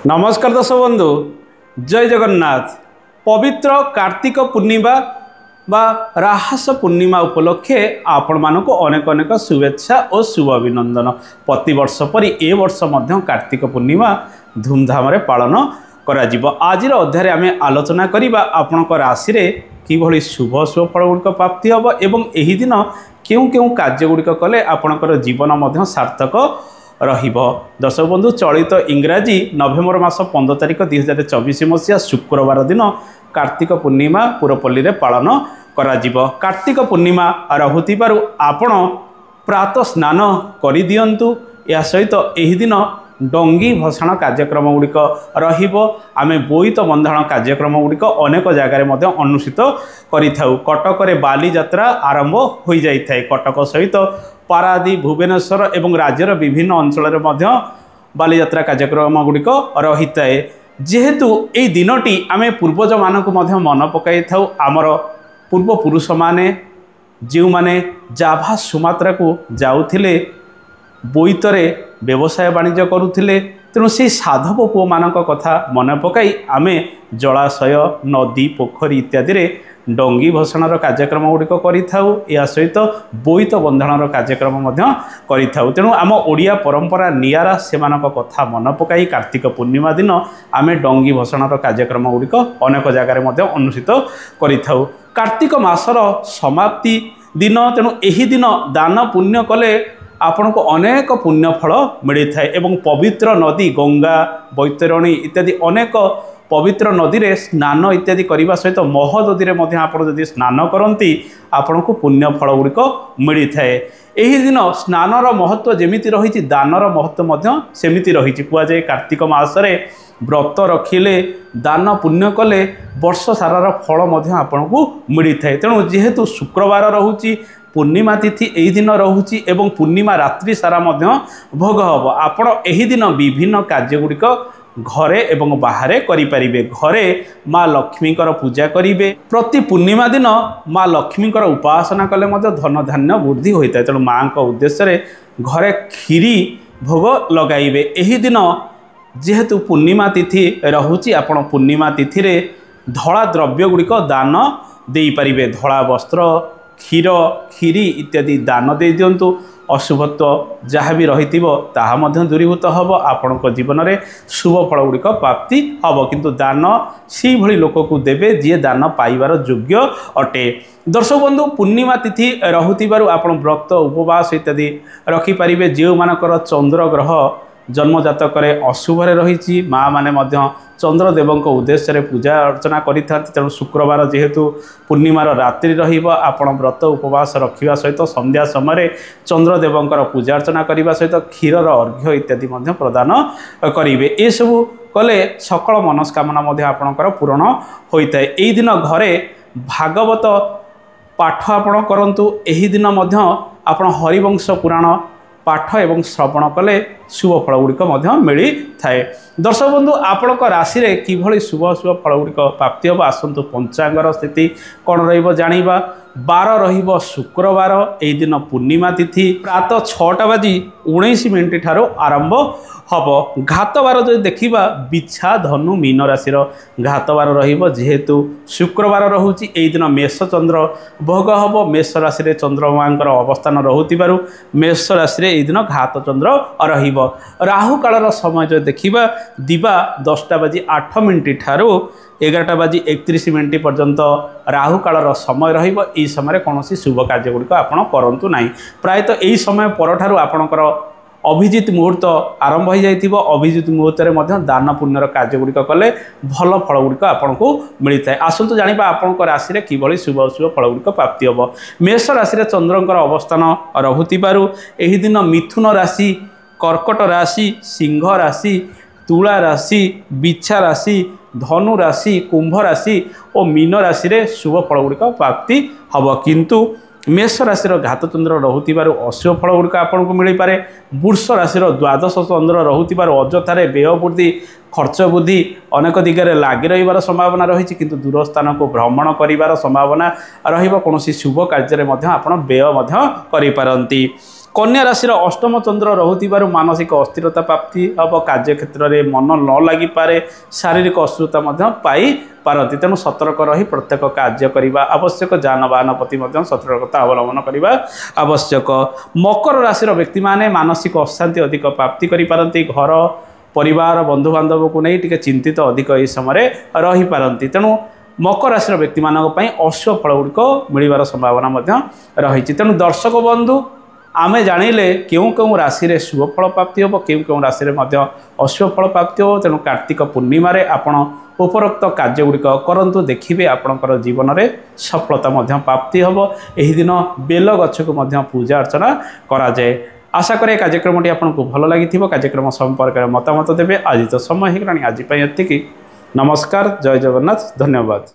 नमस्कार दर्शक बंधु जय जगन्नाथ। पवित्र कार्तिक पूर्णिमा बा राहस पूर्णिमा उपलक्षे आपण मानक अनेक अनेक शुभेच्छा और शुभ अभिनंदन। प्रति वर्ष परि ए वर्ष मध्य कार्तिक पूर्णिमा धूमधाम रे पालन करा जिवो। आज अध्याय आम आलोचना करिबा आपनक राशि रे किभली शुभ शुभ फल गुड़िक प्राप्ति हम एवं एही दिन केउ केउ कार्य गुड़िक कले आपनकर जीवन मध्य सार्थक रहिबो। दर्शक बंधु चलित इंग्राजी नवेम्बर मास 15 तारिख 2024 मसीहा शुक्रवार दिन कार्तिक पूर्णिमा पुरपल्ली रे पालन करा जिवो। कार्तिक पूर्णिमा रहुतिबारु आपण प्रातः स्नान करि दियंतु। या सहित एही दिन डंगी भसाण कार्यक्रम गुड़िक रहिबो। आमे बोईत बंधाण कार्यक्रम गुड़िक अनेक जगार मध्य अनुष्ठित करिथाउ। कटक रे बाली यात्रा आरंभ हो जाई थाए। कटक सहित पारादीप भुवनेश्वर एवं राज्यर विभिन्न अंचल बाली यात्रा कार्यक्रम गुड़िक रही थाए। जेहेतु यही दिनटी आमे पूर्वज मानक मन पकाई थाउ। आमर पूर्वपुरुष माने जो माने जाभा सुमात्रा को जाउथिले बोईतरे व्यवसाय वाणिज्य करुथिले, तेणु से साधव पुओ मानक कथा मन पकाई आमे जलाशय नदी पोखरी इत्यादि रे डंगी भसाणर कार्यक्रम गुड़िक करिथाउ। या सहित बोईत बंधाणर कार्यक्रम मध्य करिथाउ। तेणु आम ओडिया परंपरा नियारा सेमानक कथा मन पकाई कार्तिक पूर्णिमा दिन आमे डंगी भसाणर कार्यक्रम गुड़िक अनेक जगार मध्य अनुष्ठित करिथाउ। कार्तिक मासर समाप्ति दिन, तेणु एही दिन दान पुण्य कले आपन को अनेक पुण्य फल मिली थाए एवं पवित्र नदी गंगा बैतरणी इत्यादि अनेक पवित्र नदी रे स्नान इत्यादि करने सहित महोदधी रे मध्य आपण जदि स्नान करती आपण को पुण्य फल गुड़िक मिली थाए। एही दिन स्नानर महत्व जेमिति रही दानर महत्व मध्य सेमिति रही। कुआजाए कार्तिक मासरे व्रत रखिले दान पुण्य कले वर्ष सारार फल मध्य आपण को मिली थाए। तेणु जेहेतु शुक्रवार रहुची पूर्णिमा तिथि एही दिन रहुची एवं पूर्णिमा रात्रि सारा मध्य भोग हब। आपण एही दिन विभिन्न कार्य गुड़िक घरे एवं बाहरे करिपारिबे। घरे माँ लक्ष्मी पूजा करिवे। प्रति पूर्णिमा दिन माँ लक्ष्मी उपासना कले मध्य धन धान्य वृद्धि होता है। तेणु माँ का उद्देश्य घरे खीरी भोग लगाइबे। एही दिन जेहेतु पूर्णिमा तिथि रहुची आपण पूर्णिमा तिथि रे धड़ा द्रव्य गुड़िक दान दे पारिबे। धड़ा वस्त्र क्षीर खीरी इत्यादि दान दे दियंतु। अशुभत्व जहाँ भी रही ताहा मध्य दूरीभूत हम। आपण जीवन में शुभ फल गुड़िक प्राप्ति हम। किंतु दान से भली लोक को देवे जी दान पाइबार योग्य अटे। दर्शक बंधु पूर्णिमा तिथि रहुतिबारु आपण व्रत उपवास इत्यादि रखिपारे। जो मानकर चंद्र ग्रह जन्म जातक अशुभ रही माँ माने मध्य चंद्रदेव उद्देश्य पूजा अर्चना करि थांती। तेणु शुक्रवार जेहेतु पूर्णिमार रात्रि रहिबो आपण व्रत उपवास रखिबा सहित संध्या समय चंद्रदेव पूजा अर्चना करने सहित क्षीरर अर्घ्य इत्यादि मध्य प्रदान करेंगे। ये सबू कले सकल मनस्कामना मध्य आपणकर पूरण होता है। यही दिन घरे भागवत पाठ आपण करंतु। एही दिन मध्य आपण हरिवंश पुराण पाठ एवं श्रवण कले शुभ फल गुड़िक मिली थाए। दर्शक बंधु आपण राशि रे किभली शुभ शुभ फल गुड़िक प्राप्ति हम आसतु पंचांगर स्थिति कौन रहिबा। बार रहिबो शुक्रवार। एही दिन पूर्णिमा तिथि प्रातः 6:19 ठारू आरंभ हम। घात बार जो देखा बिछा धनु मीन राशि घात बार रहिबो। जेहेतु शुक्रवार रहुची एही दिन मेष चंद्र भोग हम। मेष राशि रे चंद्रमा अवस्थान रहुतिबारु मेष राशि रे एही दिन घात चंद्र रहिबो। राहु कालर समय जो देखा दिवा 10:08 ठारू 11:31 पर्यंत राहु कालर समय रहिबो। एही समय कौन शुभ कार्य गुड़िक आपण करंतु नाही। प्रायतः यही समय परठारू आपणकर अभिजित मुहूर्त आरंभ हो जाइथिबो। अभिजित मुहूर्त में दान पुण्यर कार्य गुड़िक कले भल फल गुड़िक आपन को मिलता है। आसतु जानिबा आपण राशि रे किभली शुभ शुभ फल गुड़िक प्राप्ति हम। मेष राशि रे चंद्रंकर अवस्थान रहुतिबारु एही दिन मिथुन राशि कर्कट राशि सिंह राशि तुला राशि बिछा राशि धनु राशि कुंभ राशि और मीन राशि रे शुभ फल गुड़िक प्राप्ति हम। किंतु मेष राशि घात चंद्र रहुतिबारु अशुभ फल गुड़िक आपन को मिल पारे। वृष राशि द्वादश चंद्र रहुतिबारु अजथारे व्यय वृद्धि खर्च वृद्धि अनेक दिगरे लागि रहिबार संभावना रही। किंतु दूर स्थान को भ्रमण करिबार संभावना रहिबो। कौन शुभ कार्य में आपण व्यय करि पारंती। कन्या राशि अष्टम चंद्र रोथिबारु मानसिक अस्थिरता प्राप्ति हम कार्यक्षेत्र में मन न लगी पारे शारीरिक अस्थिरता पाई पारती तेणु सतर्क रही प्रत्येक कार्य करने आवश्यक जानवाहन प्रति सतर्कता अवलंबन करने आवश्यक। मकर राशि व्यक्ति माने मानसिक अशांति अधिक प्राप्ति करिपारती घर परिवार बंधु बांधव को नहीं टिके चिंतित अधिक यह समय रही पारती तेणु मकर राशि व्यक्ति मानक अशुभ फल गुड़िक मिलवार संभावना रही। तेणु दर्शक बंधु आमे जानिले क्यों क्यों राशि रे शुभ फल प्राप्ति हो क्यों क्यों राशि रे मध्य अशुभ फल प्राप्ति हो। तेणु कार्तिक पूर्णिमा रे आपण उपरोक्त कार्य गुड़िक करंतु देखिए आपणकर जीवन में सफलता प्राप्ति हम। यही दिन बेल गछ को पूजा अर्चना करा जाए। आशा करें कार्यक्रम आपको भल लगी कार्यक्रम संपर्क में मतामत देवे। आज तो समय हो गलानी आज एतिकी। नमस्कार, जय जगन्नाथ, धन्यवाद।